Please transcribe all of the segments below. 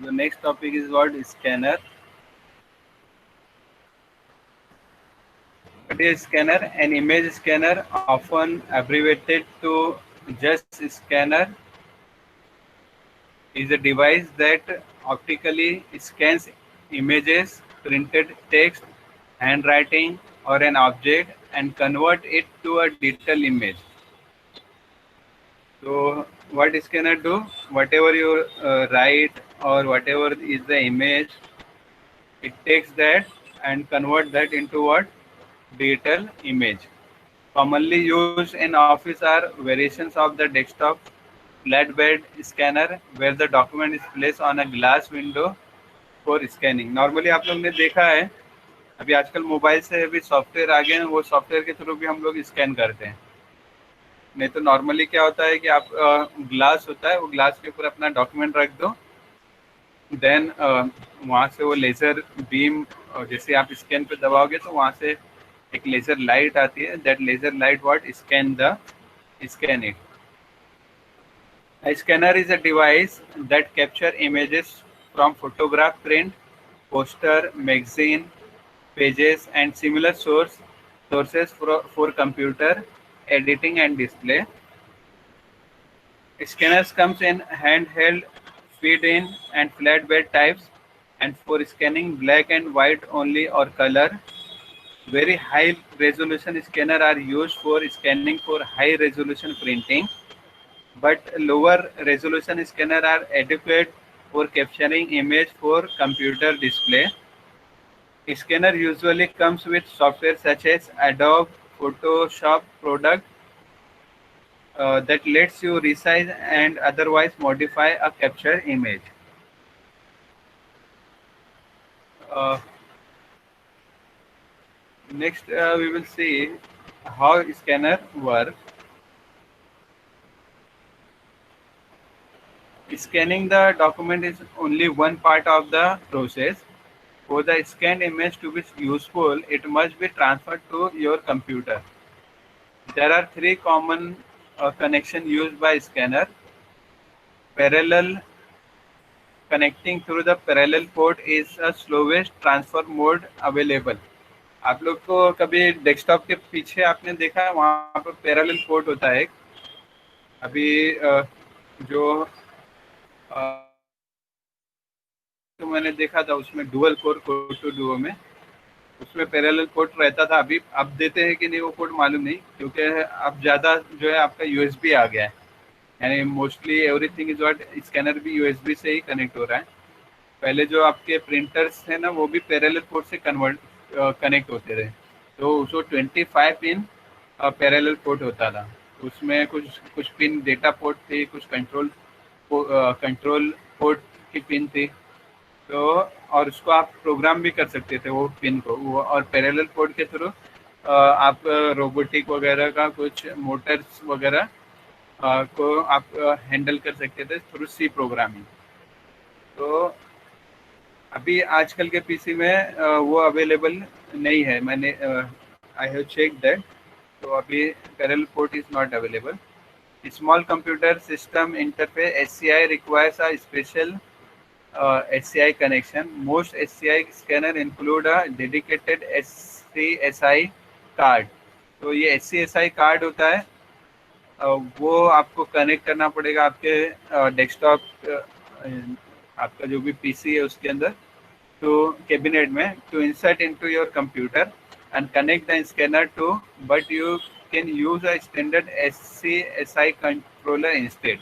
The next topic is what scanner. What is scanner? An image scanner, often abbreviated to just scanner, is a device that optically scans images, printed text, handwriting, or an object and convert it to a digital image. So what scanner do? Whatever you write or whatever is the image, it takes that and convert that into what? Digital image. Commonly used in office are variations of the desktop flatbed scanner where the document is placed on a glass window for scanning. Normally आप लोग ने देखा है अभी आजकल mobile से भी software आ गए हैं, वो सॉफ्टवेयर के थ्रू भी हम लोग स्कैन करते हैं. नहीं तो नॉर्मली क्या होता है कि आप ग्लास होता है, वो ग्लास के ऊपर अपना डॉक्यूमेंट रख दो, देन वहाँ से वो लेज़र बीम जैसे आप स्कैन पे दबाओगे तो वहाँ से एक लेज़र लाइट आती है. That laser light what scan it. A scanner is a device that capture images from photograph, print, poster, magazine, pages, and similar sources for computer editing and display. Scanners comes in handheld, feed-in, and flatbed types, and for scanning black and white only or color. Very high resolution scanner are used for scanning for high resolution printing, but lower resolution scanner are adequate for capturing image for computer display. Scanner usually comes with software such as Adobe Photoshop product that lets you resize and otherwise modify a captured image. Uh, Next, we will see how scanner works. Scanning the document is only one part of the process. For the scanned image to be useful, it must be transferred to your computer. There are three common connections used by scanner. Parallel connecting through the parallel port is a slowest transfer mode available. आप लोग को कभी desktop के पीछे आपने देखा है वहाँ पर पैरेलल पोर्ट होता है एक. अभी जो तो मैंने देखा था उसमें डुअल कोर टू डुओ में उसमें पैरेलल पोर्ट रहता था. अभी अब देते हैं कि नहीं वो पोर्ट मालूम नहीं, क्योंकि अब ज़्यादा जो है आपका यूएसबी आ गया है. यानी mostly everything is what scanner भी यूएसबी से ही कनेक्ट हो रहा है. पहले जो आपके प्रिंटर्स हैं ना वो भी पैरेलल पोर्ट से कनेक्ट होते रहे. तो उसको 25 पिन पैरेलल पोर्ट होता था. उसमें कुछ पिन डेटा पोर्ट थी, कुछ कंट्रोल पोर्ट की पिन थी. तो और उसको आप प्रोग्राम भी कर सकते थे वो पिन को वो. और पैरेलल पोर्ट के थ्रू आप रोबोटिक वगैरह का कुछ मोटर्स वगैरह को आप हैंडल कर सकते थे थ्रू सी प्रोग्रामिंग. तो अभी आजकल के पीसी में वो अवेलेबल नहीं है. मैंने आई हैव चेक दैट. तो अभी parallel port is not available. Small computer system interface SCI requires a special SCI connection. Most SCI scanner include a dedicated SCSI card. तो ये SCSI कार्ड होता है, वो आपको कनेक्ट करना पड़ेगा आपके डेस्कटॉप, आपका जो भी पीसी है उसके अंदर, तो कैबिनेट में, to insert into your computer and connect the scanner to, but you can use a standard SCSI controller instead.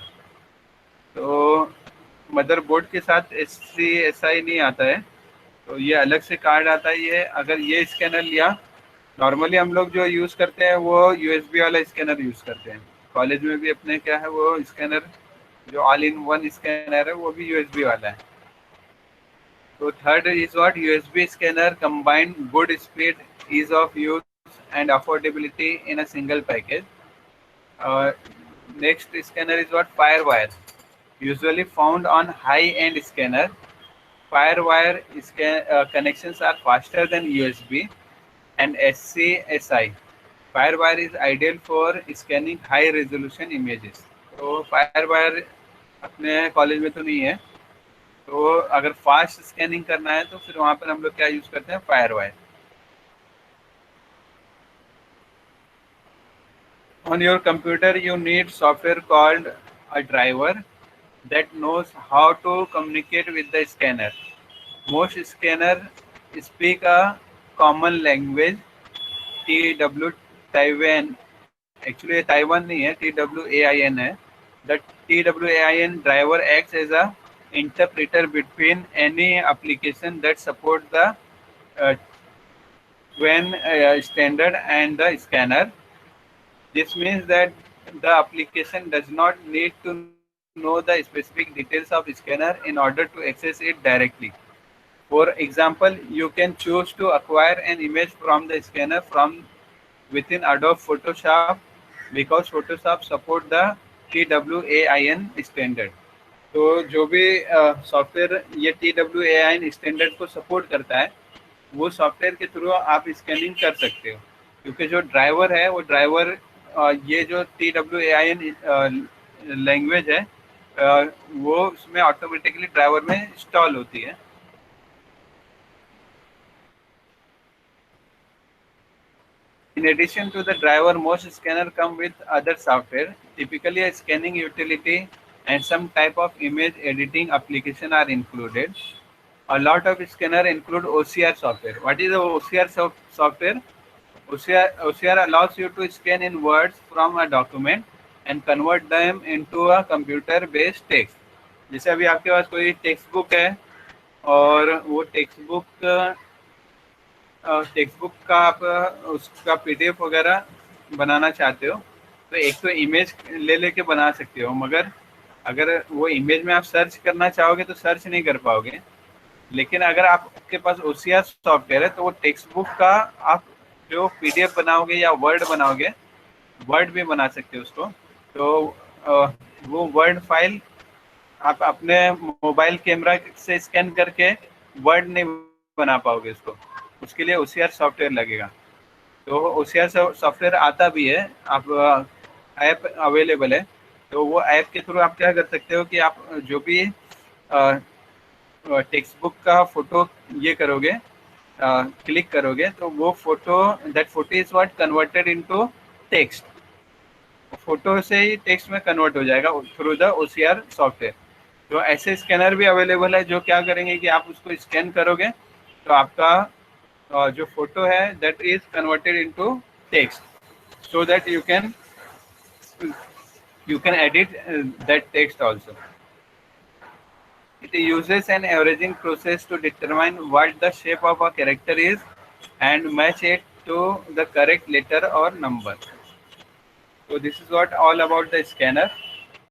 तो मदरबोर्ड के साथ SCSI नहीं आता है, तो ये अलग से कार्ड आता है. ये अगर ये स्कैनर लिया, नॉर्मली हम लोग जो यूज़ करते हैं वो USB वाला स्कैनर यूज़ करते हैं. कॉलेज में भी अपने क्या है वो स्कैनर जो ऑल इन वन स्कैनर है वो भी USB वाला है. तो third is what USB scanner combine good speed, ease of use and affordability in a single package. Next scanner is what FireWire, usually found on high-end scanner. FireWire connections are faster than USB and SCSI. FireWire is ideal for scanning high-resolution images. तो FireWire अपने college में तो नहीं है, तो अगर fast scanning करना है तो फिर वहाँ पर हम लोग क्या यूज़ करते हैं, FireWire. On your computer you need software called a driver that knows how to communicate with the scanner. Most scanners speak a common language. TW Taiwan, actually Taiwan नहीं है, TWAIN है. The TWAIN driver acts as a interpreter between any application that support the uh, Taiwan standard and the scanner. This means that the application does not need to know the specific details of scanner in order to access it directly. For example, you can choose to acquire an image from the scanner from within Adobe Photoshop because Photoshop support the TWAIN standard. तो जो भी software ये TWAIN standard को support करता है, वो software के through आप स्कैनिंग कर सकते हो, क्योंकि जो ड्राइवर है वो ड्राइवर ये जो TWAIN लैंग्वेज है वो उसमें ऑटोमेटिकली ड्राइवर में इंस्टॉल होती है. In addition to the driver, most scanners come with other software. Typically, a scanning utility and some type of image editing application are included. A lot of scanners include OCR software. What is the OCR software? OCR allows you to scan in words from a document and convert them into a computer-based text. जैसे अभी आपके पास कोई text book है और वो text book का आप उसका PDF वगैरह बनाना चाहते हो, तो एक तो इमेज ले लेके बना सकते हो, मगर अगर वो इमेज में आप सर्च करना चाहोगे तो सर्च नहीं कर पाओगे. लेकिन अगर आपके पास OCR सॉफ्टवेयर है तो वो टेक्स्ट बुक का आप जो PDF बनाओगे या वर्ड बनाओगे, वर्ड भी बना सकते हो उसको. तो वो वर्ड फाइल आप अपने मोबाइल कैमरा से स्कैन करके वर्ड नहीं बना पाओगे उसको, उसके लिए OCR सॉफ्टवेयर लगेगा. तो OCR सॉफ्टवेयर आता भी है, आप ऐप अवेलेबल है. तो वो ऐप के थ्रू आप क्या कर सकते हो कि आप जो भी टेक्स्ट बुक का फोटो ये करोगे, क्लिक करोगे, तो वो photo that photo is what converted into text. Photo से ही टेक्स्ट में कन्वर्ट हो जाएगा थ्रू द OCR सॉफ्टवेयर. तो ऐसे स्कैनर भी अवेलेबल है जो क्या करेंगे कि आप उसको स्कैन करोगे तो आपका जो फोटो है that is converted into text, so that you can edit that text also. It uses an averaging process to determine what the shape of a character is and match it to the correct letter or number. So this is what all about the scanner.